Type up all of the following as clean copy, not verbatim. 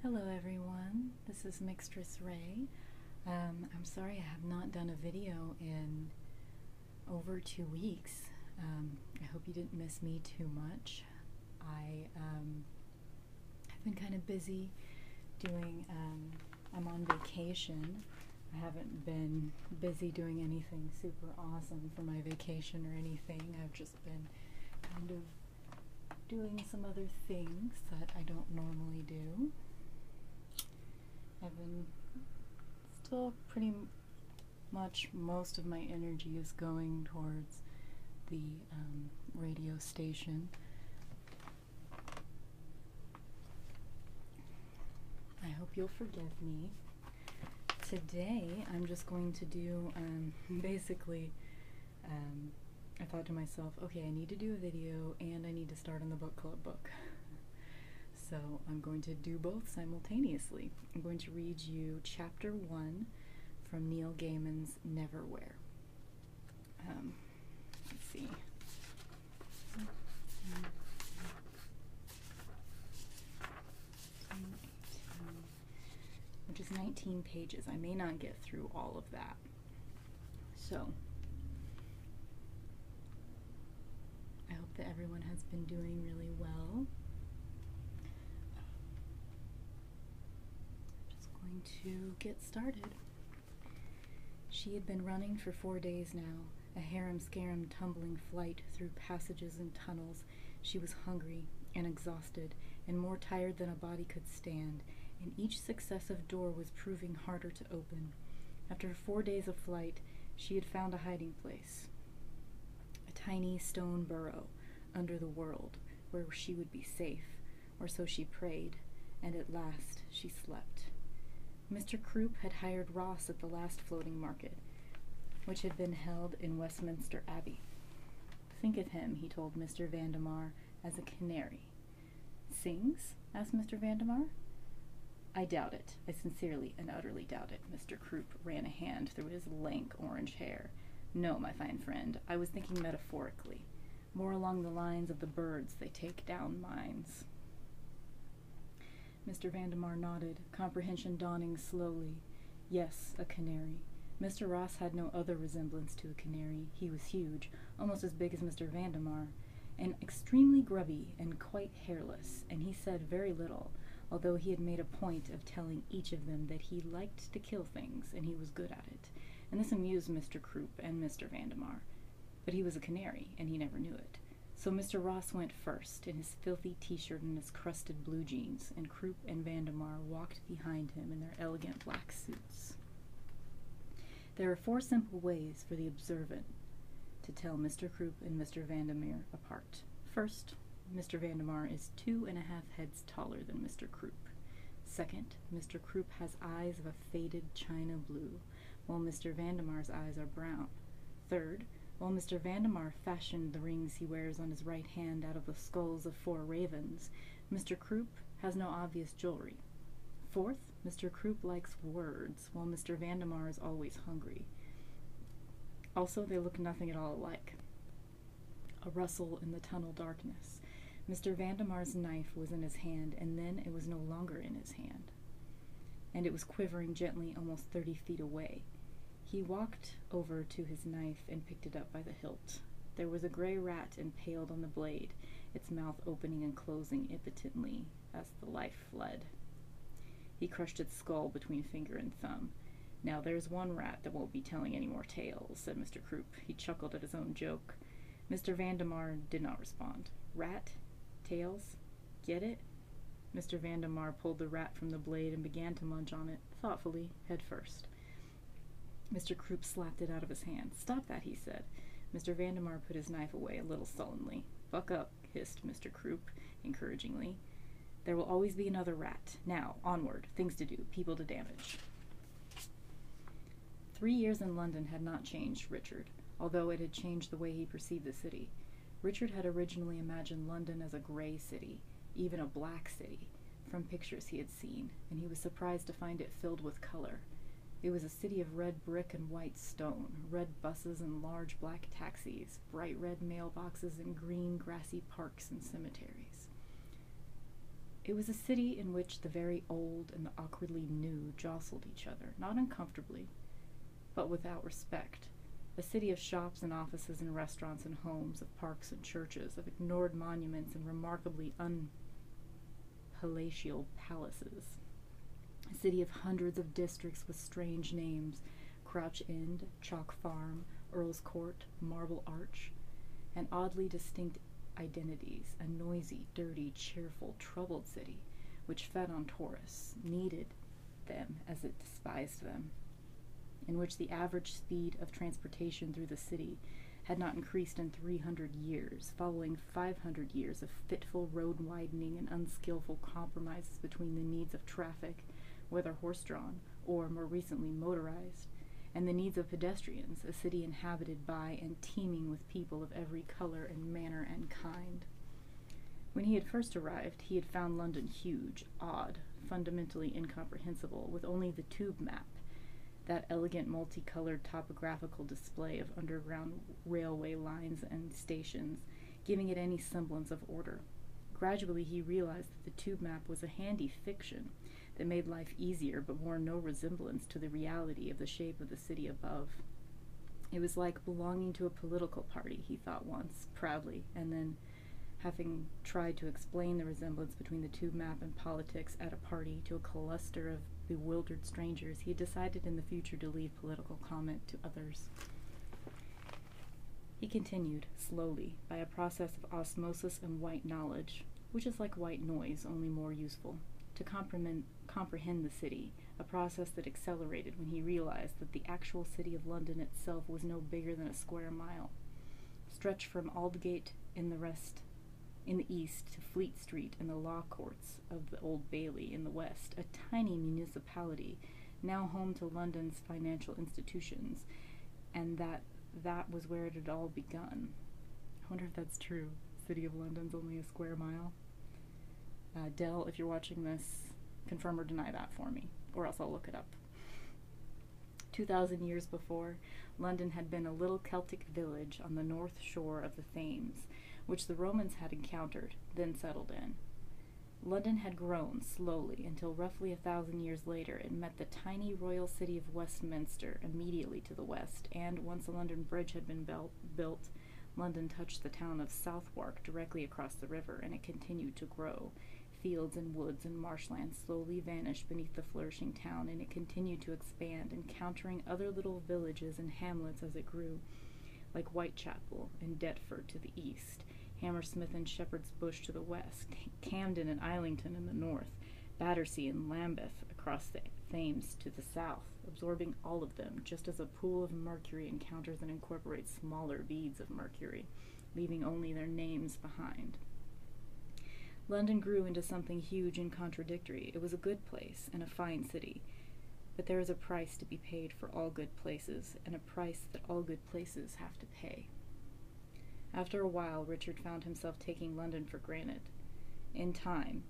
Hello everyone, this is Mixtress Ray. I'm sorry I have not done a video in over 2 weeks. I hope you didn't miss me too much. I've been kind of busy doing, I'm on vacation. I haven't been busy doing anything super awesome for my vacation or anything. I've just been kind of doing some other things that I don't normally do. I've been still pretty much, most of my energy is going towards the radio station. I hope you'll forgive me. Today I'm just going to do basically I thought to myself, okay, I need to do a video and I need to start on the book club book. So I'm going to do both simultaneously. I'm going to read you chapter 1 from Neil Gaiman's Neverwhere. Let's see. Which is 19 pages. I may not get through all of that. So I hope that everyone has been doing really well. Going to get started. She had been running for 4 days now, a harum-scarum tumbling flight through passages and tunnels. She was hungry and exhausted and more tired than a body could stand, and each successive door was proving harder to open. After 4 days of flight, she had found a hiding place, a tiny stone burrow under the world where she would be safe, or so she prayed, and at last she slept. Mr. Croup had hired Ross at the last floating market, which had been held in Westminster Abbey. Think of him, he told Mr. Vandemar, as a canary. Sings? Asked Mr. Vandemar. I doubt it. I sincerely and utterly doubt it. Mr. Croup ran a hand through his lank orange hair. No, my fine friend, I was thinking metaphorically, more along the lines of the birds they take down mines. Mr. Vandemar nodded, comprehension dawning slowly. Yes, a canary. Mr. Ross had no other resemblance to a canary. He was huge, almost as big as Mr. Vandemar, and extremely grubby and quite hairless, and he said very little, although he had made a point of telling each of them that he liked to kill things, and he was good at it, and this amused Mr. Croup and Mr. Vandemar. But he was a canary, and he never knew it. So Mr. Ross went first, in his filthy t-shirt and his crusted blue jeans, and Croup and Vandemar walked behind him in their elegant black suits. There are 4 simple ways for the observant to tell Mr. Croup and Mr. Vandemar apart. First, Mr. Vandemar is 2.5 heads taller than Mr. Croup. Second, Mr. Croup has eyes of a faded china blue, while Mr. Vandemar's eyes are brown. Third, while Mr. Vandemar fashioned the rings he wears on his right hand out of the skulls of 4 ravens, Mr. Croup has no obvious jewelry. Fourth, Mr. Croup likes words, while Mr. Vandemar is always hungry. Also, they look nothing at all alike. A rustle in the tunnel darkness. Mr. Vandemar's knife was in his hand, and then it was no longer in his hand, and it was quivering gently almost 30 feet away. He walked over to his knife and picked it up by the hilt. There was a gray rat impaled on the blade, its mouth opening and closing impotently as the life fled. He crushed its skull between finger and thumb. Now there's one rat that won't be telling any more tales, said Mr. Croup. He chuckled at his own joke. Mr. Vandemar did not respond. Rat? Tails? Get it? Mr. Vandemar pulled the rat from the blade and began to munch on it, thoughtfully, head first. Mr. Croup slapped it out of his hand. Stop that, he said. Mr. Vandemar put his knife away a little sullenly. Buck up, hissed Mr. Croup, encouragingly. There will always be another rat. Now, onward. Things to do. People to damage. 3 years in London had not changed Richard, although it had changed the way he perceived the city. Richard had originally imagined London as a gray city, even a black city, from pictures he had seen, and he was surprised to find it filled with color. It was a city of red brick and white stone, red buses and large black taxis, bright red mailboxes and green grassy parks and cemeteries. It was a city in which the very old and the awkwardly new jostled each other, not uncomfortably, but without respect. A city of shops and offices and restaurants and homes, of parks and churches, of ignored monuments and remarkably unpalatial palaces. A city of hundreds of districts with strange names: Crouch End, Chalk Farm, Earl's Court, Marble Arch, and oddly distinct identities. A noisy, dirty, cheerful, troubled city, which fed on tourists, needed them as it despised them, in which the average speed of transportation through the city had not increased in 300 years, following 500 years of fitful road widening and unskillful compromises between the needs of traffic, whether horse-drawn or, more recently, motorized, and the needs of pedestrians, a city inhabited by and teeming with people of every color and manner and kind. When he had first arrived, he had found London huge, odd, fundamentally incomprehensible, with only the tube map, that elegant multicolored topographical display of underground railway lines and stations, giving it any semblance of order. Gradually he realized that the tube map was a handy fiction that made life easier but bore no resemblance to the reality of the shape of the city above. It was like belonging to a political party, he thought once, proudly, and then, having tried to explain the resemblance between the tube map and politics at a party to a cluster of bewildered strangers, he decided in the future to leave political comment to others. He continued, slowly, by a process of osmosis and white knowledge, which is like white noise, only more useful, to comprehend the city, a process that accelerated when he realized that the actual city of London itself was no bigger than a square mile, stretched from Aldgate in the east to Fleet Street and the law courts of the Old Bailey in the west, a tiny municipality, now home to London's financial institutions, and that was where it had all begun. I wonder if that's true. City of London's only a square mile. Dell, if you're watching this, confirm or deny that for me, or else I'll look it up. 2,000 years before, London had been a little Celtic village on the north shore of the Thames, which the Romans had encountered, then settled in. London had grown slowly until roughly 1,000 years later it met the tiny royal city of Westminster immediately to the west, and once the London Bridge had been built, London touched the town of Southwark directly across the river, and it continued to grow. Fields and woods and marshlands slowly vanished beneath the flourishing town, and it continued to expand, encountering other little villages and hamlets as it grew, like Whitechapel and Deptford to the east, Hammersmith and Shepherd's Bush to the west, Camden and Islington in the north, Battersea and Lambeth across the Thames to the south, absorbing all of them, just as a pool of mercury encounters and incorporates smaller beads of mercury, leaving only their names behind. London grew into something huge and contradictory. It was a good place and a fine city, but there is a price to be paid for all good places, and a price that all good places have to pay. After a while, Richard found himself taking London for granted. In time,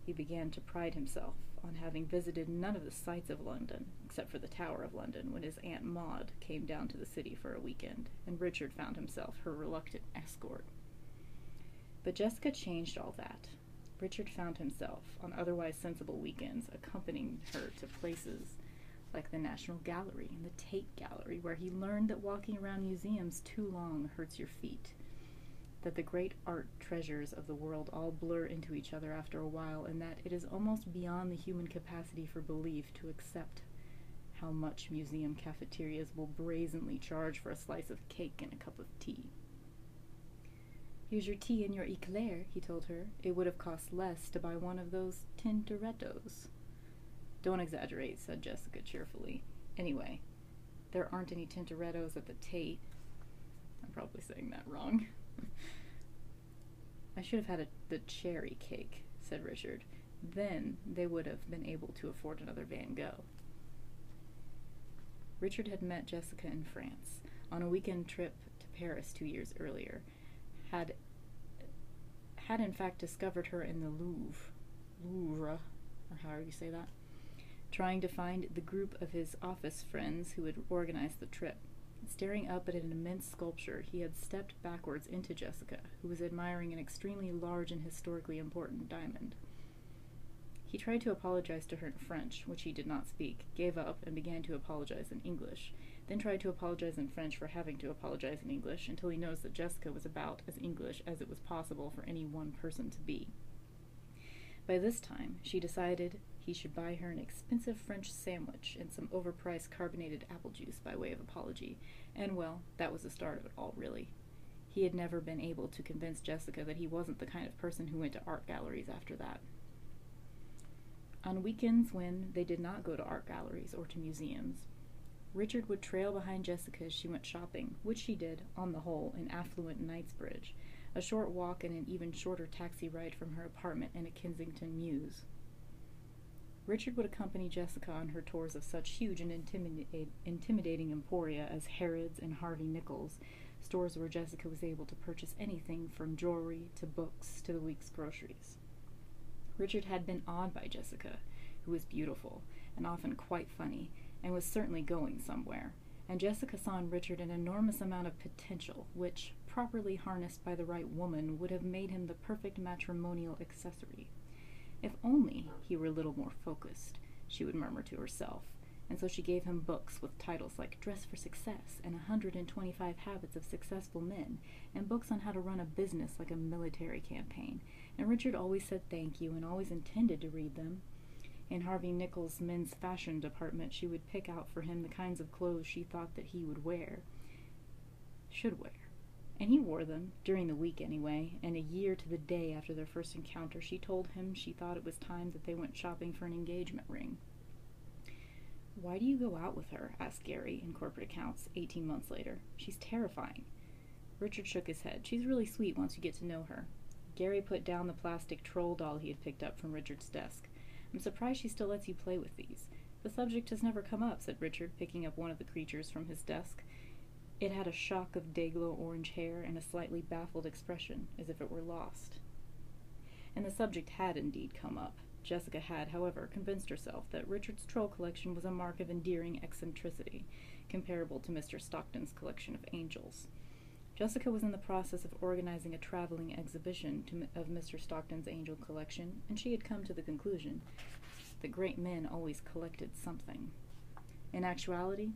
he began to pride himself on having visited none of the sights of London, except for the Tower of London, when his Aunt Maud came down to the city for a weekend, and Richard found himself her reluctant escort. But Jessica changed all that. Richard found himself, on otherwise sensible weekends, accompanying her to places like the National Gallery and the Tate Gallery, where he learned that walking around museums too long hurts your feet, that the great art treasures of the world all blur into each other after a while, and that it is almost beyond the human capacity for belief to accept how much museum cafeterias will brazenly charge for a slice of cake and a cup of tea. "Here's your tea and your eclair," he told her. "It would have cost less to buy one of those Tintorettos." "Don't exaggerate," said Jessica cheerfully. "Anyway, there aren't any Tintorettos at the Tate." I'm probably saying that wrong. "I should have had the cherry cake," said Richard. "Then they would have been able to afford another Van Gogh." Richard had met Jessica in France on a weekend trip to Paris 2 years earlier, had in fact discovered her in the Louvre, or however you say that, trying to find the group of his office friends who had organized the trip. Staring up at an immense sculpture, he had stepped backwards into Jessica, who was admiring an extremely large and historically important diamond. He tried to apologize to her in French, which he did not speak, gave up, and began to apologize in English, then tried to apologize in French for having to apologize in English until he noticed that Jessica was about as English as it was possible for any one person to be. By this time, she decided he should buy her an expensive French sandwich and some overpriced carbonated apple juice by way of apology, and, well, that was the start of it all, really. He had never been able to convince Jessica that he wasn't the kind of person who went to art galleries after that. On weekends when they did not go to art galleries or to museums, Richard would trail behind Jessica as she went shopping, which she did, on the whole, in affluent Knightsbridge, a short walk and an even shorter taxi ride from her apartment in a Kensington mews. Richard would accompany Jessica on her tours of such huge and intimidating emporia as Harrods and Harvey Nichols, stores where Jessica was able to purchase anything from jewelry to books to the week's groceries. Richard had been awed by Jessica, who was beautiful and often quite funny, and was certainly going somewhere, and Jessica saw in Richard an enormous amount of potential, which, properly harnessed by the right woman, would have made him the perfect matrimonial accessory. If only he were a little more focused, she would murmur to herself, and so she gave him books with titles like Dress for Success and 125 Habits of Successful Men, and books on how to run a business like a military campaign, and Richard always said thank you and always intended to read them. In Harvey Nichols' men's fashion department, she would pick out for him the kinds of clothes she thought that he should wear. And he wore them, during the week anyway, and a year to the day after their first encounter, she told him she thought it was time that they went shopping for an engagement ring. "Why do you go out with her?" asked Gary, in corporate accounts, 18 months later. "She's terrifying." Richard shook his head. "She's really sweet once you get to know her." Gary put down the plastic troll doll he had picked up from Richard's desk. "I'm surprised she still lets you play with these." "The subject has never come up," said Richard, picking up one of the creatures from his desk. It had a shock of day-glow orange hair and a slightly baffled expression, as if it were lost. And the subject had indeed come up. Jessica had, however, convinced herself that Richard's troll collection was a mark of endearing eccentricity, comparable to Mr. Stockton's collection of angels. Jessica was in the process of organizing a traveling exhibition of Mr. Stockton's angel collection, and she had come to the conclusion that great men always collected something. In actuality,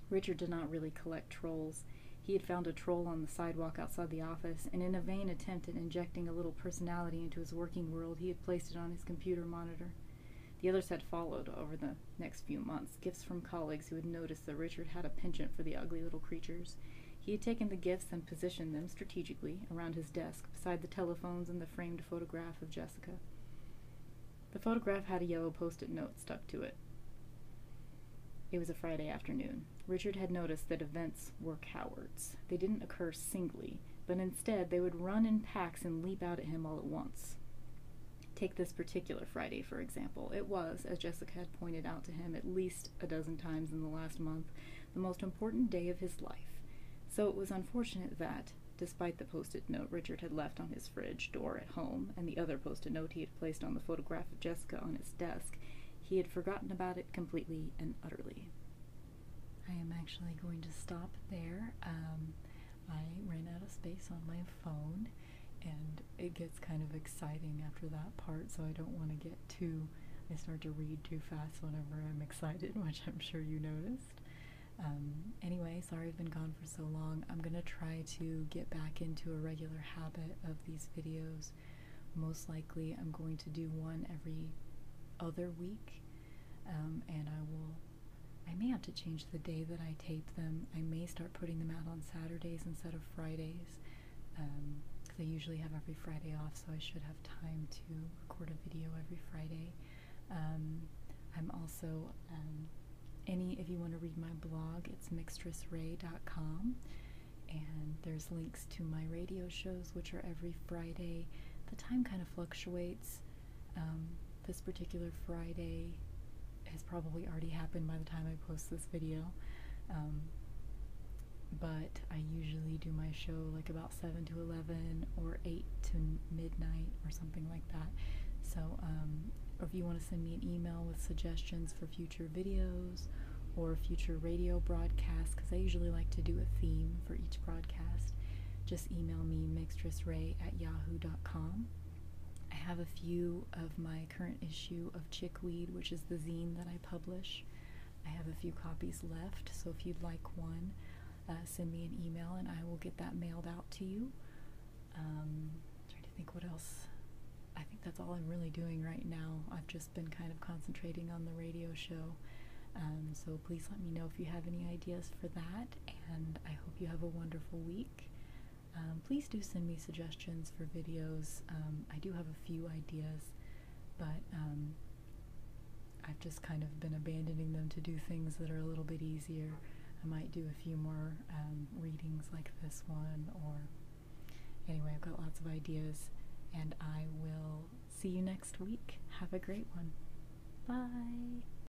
Richard did not really collect trolls. He had found a troll on the sidewalk outside the office, and in a vain attempt at injecting a little personality into his working world, he had placed it on his computer monitor. The others had followed over the next few months, gifts from colleagues who had noticed that Richard had a penchant for the ugly little creatures. He had taken the gifts and positioned them strategically around his desk, beside the telephones and the framed photograph of Jessica. The photograph had a yellow post-it note stuck to it. It was a Friday afternoon. Richard had noticed that events were cowards. They didn't occur singly, but instead they would run in packs and leap out at him all at once. Take this particular Friday, for example. It was, as Jessica had pointed out to him at least a dozen times in the last month, the most important day of his life. So it was unfortunate that, despite the post-it note Richard had left on his fridge door at home, and the other post-it note he had placed on the photograph of Jessica on his desk, he had forgotten about it completely and utterly. I am actually going to stop there. I ran out of space on my phone, and it gets kind of exciting after that part, so I don't want to I start to read too fast whenever I'm excited, which I'm sure you noticed. Anyway, sorry I've been gone for so long. I'm going to try to get back into a regular habit of these videos. Most likely I'm going to do one every other week, and I may have to change the day that I tape them. I may start putting them out on Saturdays instead of Fridays, because I usually have every Friday off, so I should have time to record a video every Friday. I'm also, if you want to read my blog, it's mixtressray.com, and there's links to my radio shows, which are every Friday. The time kind of fluctuates. This particular Friday has probably already happened by the time I post this video, but I usually do my show like about 7 to 11 or 8 to midnight or something like that. So or if you want to send me an email with suggestions for future videos or future radio broadcasts, because I usually like to do a theme for each broadcast, just email me mixtressray@yahoo.com. have a few of my current issue of Chickweed, which is the zine that I publish. I have a few copies left, so if you'd like one, send me an email and I will get that mailed out to you. Trying to think what else. I think that's all I'm really doing right now. I've just been kind of concentrating on the radio show. So please let me know if you have any ideas for that, and I hope you have a wonderful week. Please do send me suggestions for videos. I do have a few ideas, but I've just kind of been abandoning them to do things that are a little bit easier. I might do a few more readings like this one, or anyway, I've got lots of ideas, and I will see you next week. Have a great one. Bye!